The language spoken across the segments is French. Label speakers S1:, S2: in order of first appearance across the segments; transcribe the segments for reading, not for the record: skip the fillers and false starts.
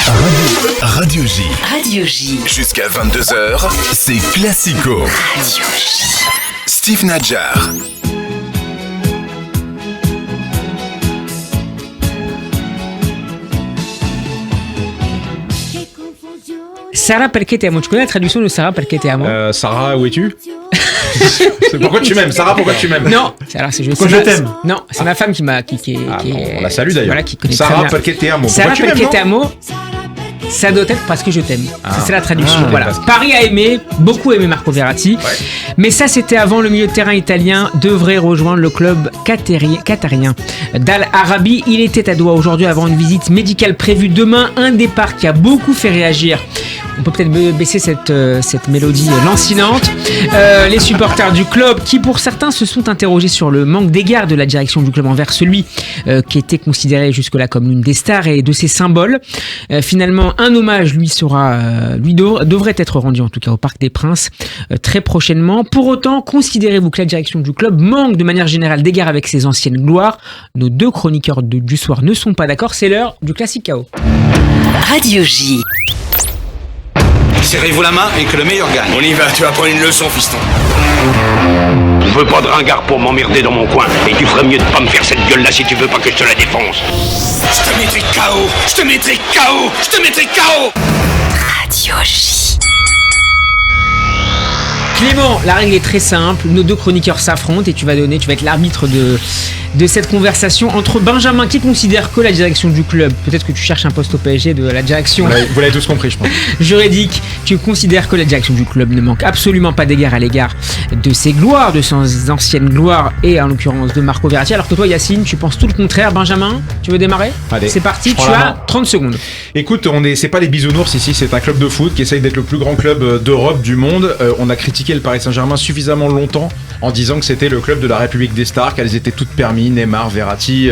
S1: Radio J.
S2: Radio J.
S1: Jusqu'à 22h, c'est Classico.
S2: Radio J.
S1: Steve Nadjar.
S3: Sarah perché ti amo. Tu connais la traduction de Sarah perché ti amo?
S4: Sarah, où es-tu? C'est pourquoi tu m'aimes, Sarah, pourquoi tu m'aimes?
S3: Non, alors c'est
S4: Pourquoi je t'aime?
S3: Non, c'est ma femme qui m'a
S4: on la salue d'ailleurs.
S3: Voilà, qui connaît
S4: Sarah
S3: très bien.
S4: perché ti amo.
S3: Sarah
S4: Pourquoi tu m'aimes,
S3: perché ti
S4: non?
S3: amo. Ça doit être parce que je t'aime. C'est la traduction.
S4: Ah,
S3: voilà.
S4: parce-
S3: Paris a beaucoup aimé Marco Verratti.
S4: Ouais.
S3: Mais ça, c'était avant. Le milieu de terrain italien devrait rejoindre le club qatarien d'Al Arabi. Il était à Doha aujourd'hui avant une visite médicale prévue demain. Un départ qui a beaucoup fait réagir. On peut peut-être baisser cette mélodie lancinante. Les supporters du club qui, pour certains, se sont interrogés sur le manque d'égard de la direction du club envers celui qui était considéré jusque-là comme l'une des stars et de ses symboles. Finalement, un hommage devrait être rendu, en tout cas au Parc des Princes, très prochainement. Pour autant, considérez-vous que la direction du club manque de manière générale d'égard avec ses anciennes gloires? Nos deux chroniqueurs du soir ne sont pas d'accord. C'est l'heure du classique KO.
S2: Radio J.
S5: Serrez-vous la main et que le meilleur gagne.
S6: On y va, tu vas prendre une leçon, fiston.
S7: Je veux pas de ringard pour m'emmerder dans mon coin. Et tu ferais mieux de pas me faire cette gueule-là si tu veux pas que je te la défonce.
S6: Je te mettrai KO. Je te mettrai KO. Je te mettrai KO.
S2: Radio J.
S3: Clément, la règle est très simple. Nos deux chroniqueurs s'affrontent et tu vas être l'arbitre de cette conversation entre Benjamin qui considère que la direction du club, peut-être que tu cherches un poste au PSG de la direction
S4: Vous l'avez tous compris, je pense.
S3: juridique, tu considères que la direction du club ne manque absolument pas d'égard à l'égard de ses gloires, de ses anciennes gloires et en l'occurrence de Marco Verratti, alors que toi Yacine, tu penses tout le contraire. Benjamin, tu veux démarrer?
S4: Allez,
S3: c'est parti,
S4: je
S3: tu
S4: prends la
S3: as
S4: main.
S3: 30 secondes.
S4: Écoute, c'est pas les bisounours ici, c'est un club de foot qui essaye d'être le plus grand club d'Europe, du monde. On a critiqué le Paris Saint-Germain suffisamment longtemps en disant que c'était le club de la République des stars, qu'elles étaient toutes permis, Neymar, Verratti,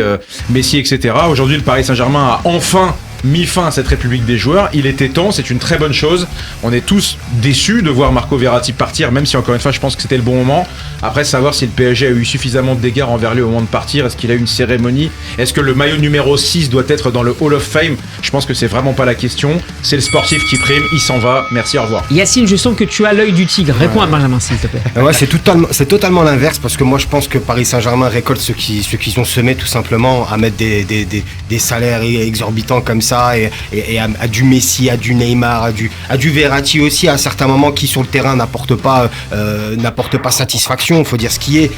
S4: Messi, etc. Aujourd'hui, le Paris Saint-Germain a enfin mis fin à cette République des joueurs. Il était temps, c'est une très bonne chose. On est tous déçus de voir Marco Verratti partir, même si encore une fois je pense que c'était le bon moment. Après, savoir si le PSG a eu suffisamment d'égards envers lui au moment de partir, est-ce qu'il a eu une cérémonie, est-ce que le maillot numéro 6 doit être dans le Hall of Fame? Je pense que c'est vraiment pas la question. C'est le sportif qui prime, il s'en va, merci, au revoir.
S3: Yacine, je sens que tu as l'œil du tigre. Réponds à Benjamin s'il te plaît.
S8: Ouais, c'est totalement l'inverse parce que moi je pense que Paris Saint-Germain récolte ce qu'ils ont semé tout simplement à mettre des salaires exorbitants comme ça et à du Messi, à du Neymar, à du Verratti aussi à certains moments qui sur le terrain n'apporte pas satisfaction, il faut dire ce qui est.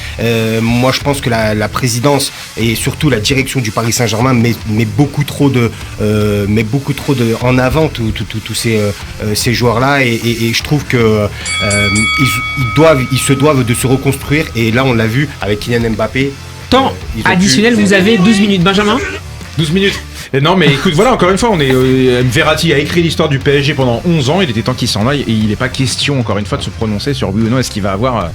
S8: Moi je pense que la présidence et surtout la direction du Paris Saint-Germain met beaucoup trop en avant tous ces joueurs-là et je trouve que ils se doivent de se reconstruire et là on l'a vu avec Kylian Mbappé.
S3: Temps
S8: ils ont
S3: additionnel, vous avez 12 minutes. Benjamin?
S4: 12 minutes. Et non mais écoute, voilà, encore une fois, Verratti a écrit l'histoire du PSG pendant 11 ans, il était temps qu'il s'en aille et il n'est pas question encore une fois de se prononcer sur oui ou non, est-ce qu'il va avoir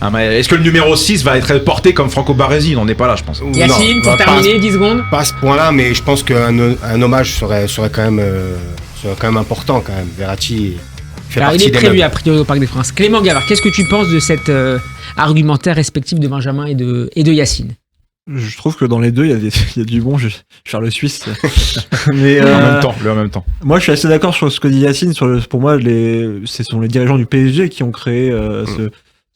S4: est-ce que le numéro 6 va être porté comme Franco Baresi? Il n'en est pas là, je pense.
S3: Yacine,
S8: Non,
S3: pour terminer, 10 secondes.
S8: Pas à ce point-là, mais je pense qu'un hommage serait quand même important quand même. Verratti fait
S3: Alors, il
S8: partie
S3: est
S8: des
S3: prévu
S8: meubles.
S3: a priori au Parc des Princes. Clément Gavard, qu'est-ce que tu penses de cet argumentaire respectif de Benjamin et de Yacine?
S9: Je trouve que dans les deux, il y a du bon. Je vais faire le Suisse. Mais
S4: En même temps.
S9: moi, je suis assez d'accord sur ce que dit Yacine. Pour moi, ce sont les dirigeants du PSG qui ont créé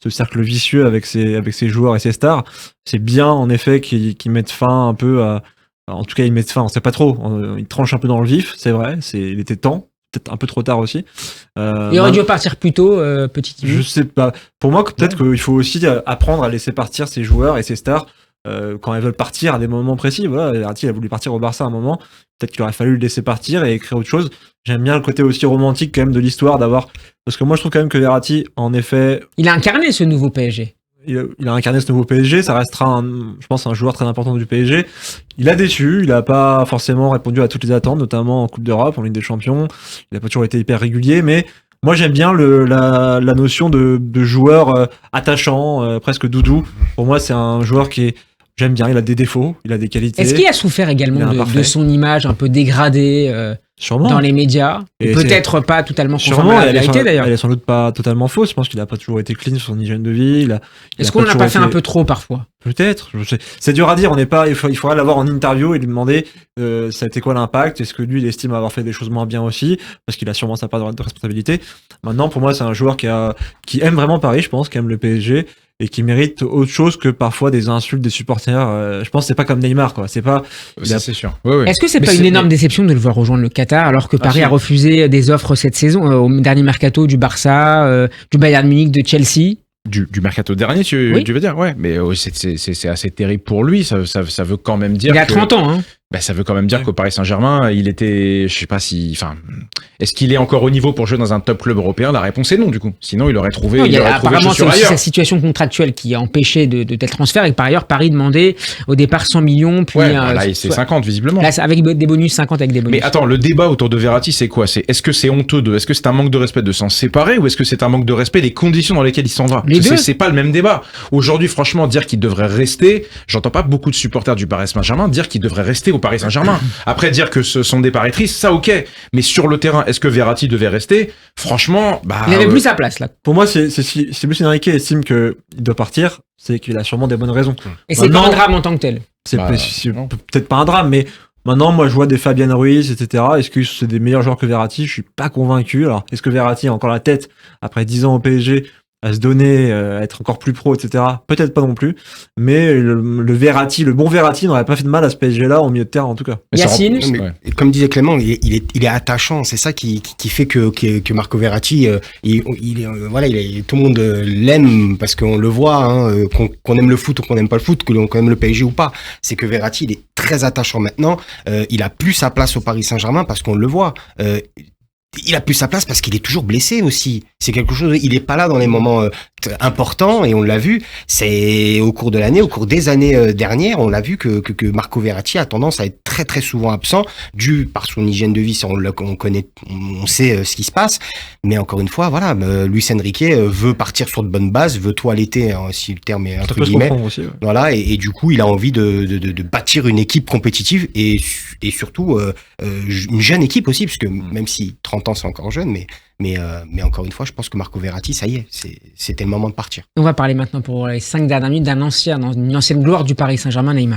S9: ce cercle vicieux avec ses joueurs et ses stars. C'est bien, en effet, qu'ils mettent fin un peu à... En tout cas, ils mettent fin, on sait pas trop. Ils tranchent un peu dans le vif, c'est vrai. Il était temps. Peut-être un peu trop tard aussi.
S3: Il aurait dû partir plus tôt, petit Timmy.
S9: Je sais pas. Pour moi, peut-être qu'il faut aussi apprendre à laisser partir ses joueurs et ses stars quand elles veulent partir à des moments précis. Voilà, Verratti a voulu partir au Barça à un moment. Peut-être qu'il aurait fallu le laisser partir et écrire autre chose. J'aime bien le côté aussi romantique quand même de l'histoire parce que moi je trouve quand même que Verratti, en effet,
S3: Il a incarné ce nouveau PSG.
S9: il a incarné ce nouveau PSG. Ça restera, je pense, un joueur très important du PSG. Il a déçu. Il a pas forcément répondu à toutes les attentes, notamment en Coupe d'Europe, en Ligue des Champions. Il a pas toujours été hyper régulier, mais moi j'aime bien la notion de joueur attachant, presque doudou. Pour moi, c'est un joueur j'aime bien. Il a des défauts, il a des qualités.
S3: Est-ce qu'il a souffert
S9: Il est
S3: également de
S9: imparfait.
S3: son image un peu dégradée
S9: Sûrement.
S3: dans les médias.
S9: Et
S3: Peut-être pas totalement conforme
S9: Sûrement,
S3: à la vérité d'ailleurs.
S9: Elle est sans doute pas totalement fausse. Je pense qu'il a pas toujours été clean sur son hygiène de vie.
S3: Est-ce qu'on n'a pas fait un peu trop parfois?
S9: Peut-être. C'est dur à dire. On n'est pas. Il faudrait l'avoir en interview et lui demander ça a été quoi l'impact. Est-ce que lui il estime avoir fait des choses moins bien aussi, parce qu'il a sûrement sa part de responsabilité. Maintenant, pour moi, c'est un joueur qui aime vraiment Paris, je pense, qui aime le PSG. Et qui mérite autre chose que parfois des insultes des supporters. Je pense que c'est pas comme Neymar, quoi. C'est pas.
S4: Ça, c'est sûr. Ouais.
S3: Est-ce que c'est
S4: Mais
S3: pas une énorme déception de le voir rejoindre le Qatar alors que Paris
S4: si.
S3: a refusé des offres cette saison au dernier mercato du Barça, du Bayern Munich, de Chelsea?
S4: Du mercato dernier, tu veux dire, ouais. Mais c'est assez terrible pour lui. Ça veut quand même dire.
S3: Il a 30 ans, hein.
S4: Bah, ça veut quand même dire qu'au Paris Saint-Germain, il était, je sais pas si, enfin, est-ce qu'il est encore au niveau pour jouer dans un top club européen? La réponse est non, du coup. Sinon, il aurait trouvé.
S3: Non,
S4: chaussure
S3: apparemment, c'est aussi
S4: ailleurs.
S3: sa situation contractuelle qui a empêché de tel transfert. Et par ailleurs, Paris demandait au départ 100 millions, puis
S4: Ouais, là, c'est 50 visiblement.
S3: Là, avec des bonus, 50 avec des bonus.
S4: Mais attends, le débat autour de Verratti, c'est quoi? Est-ce que c'est honteux est-ce que c'est un manque de respect de s'en séparer, ou est-ce que c'est un manque de respect des conditions dans lesquelles il s'en va?
S3: Les deux.
S4: C'est pas le même débat. Aujourd'hui, franchement, dire qu'il devrait rester, j'entends pas beaucoup de supporters du Paris Saint-Germain dire qu'il devrait rester au Paris Saint-Germain. Après, dire que son départ est triste, ça ok. Mais sur le terrain, est-ce que Verratti devait rester? Franchement, bah.
S3: Il avait plus sa place, là.
S9: Pour moi, si Luis Enrique estime qu'il doit partir, c'est qu'il a sûrement des bonnes raisons.
S3: Et c'est pas un drame en tant que tel.
S9: C'est
S4: Bah,
S9: peut-être pas un drame, mais maintenant, moi, je vois des Fabian Ruiz, etc. Est-ce que c'est des meilleurs joueurs que Verratti? Je suis pas convaincu. Alors, est-ce que Verratti a encore la tête, après 10 ans au PSG, à se donner, à être encore plus pro, etc. Peut-être pas non plus. Mais le Verratti, le bon Verratti n'aurait pas fait de mal à ce PSG-là au milieu de terrain, en tout cas.
S3: Yacine?
S8: Non, mais comme disait Clément, il est attachant. C'est ça qui fait que Marco Verratti, voilà, tout le monde l'aime parce qu'on le voit, hein, qu'on aime le foot ou qu'on n'aime pas le foot, qu'on aime le PSG ou pas. C'est que Verratti, il est très attachant maintenant. Il a plus sa place au Paris Saint-Germain parce qu'on le voit. Il a plus sa place parce qu'il est toujours blessé aussi. C'est quelque chose. Il est pas là dans les moments importants et on l'a vu. C'est au cours de l'année, au cours des années dernières, on l'a vu que Marco Verratti a tendance à être très très souvent absent, dû par son hygiène de vie. On connaît, on sait ce qui se passe. Mais encore une fois, voilà, Luis Enrique veut partir sur de bonnes bases, veut toiletter, hein, si le terme est entre guillemets.
S9: Aussi, ouais.
S8: Voilà, et du coup, il a envie de bâtir une équipe compétitive et surtout une jeune équipe aussi, parce que même si 30 ans c'est encore jeune, mais encore une fois, je pense que Marco Verratti, ça y est, c'était le moment de partir.
S3: On va parler maintenant pour les 5 dernières minutes d'une ancienne gloire du Paris Saint-Germain, Neymar.